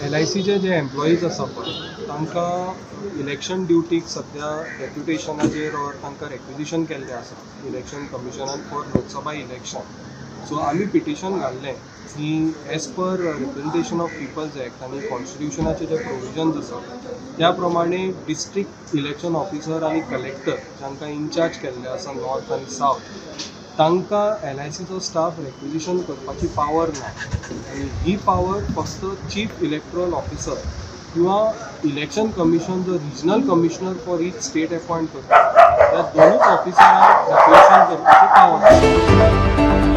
LICचे जे employees आसा पळय तांकां इलेक्शन ड्युटीक सद्या डेप्युटेशनाचेर ऑर तांकां रेक्विजिशन केल्लें आसा इलेक्शन कमिशनान फॉर लोकसभा इलेक्शन. सो आमी पिटिशन घाल्लें की as per representation of people's act आनी कॉन्स्टिट्युशनाचे जे प्रोविजन्स आसा त्या प्रमाणे डिस्ट्रिक्ट इलेक्शन ऑफिसर आनी कलेक्टर जांकां इनचार्ज केल्ले आसा नॉर्थ आनी सावथ तांकां LICचो स्टाफ रेक्विजिशन करपाची पावर ना आनी ही पावर फक्त चीफ इलेक्टोरल ऑफिसर किंवा इलेक्शन कमिशन जो regional commissioner for each state appoint करता त्या दोनूच ऑफिसरांक रेक्विजिशन करपाची पावर आसा.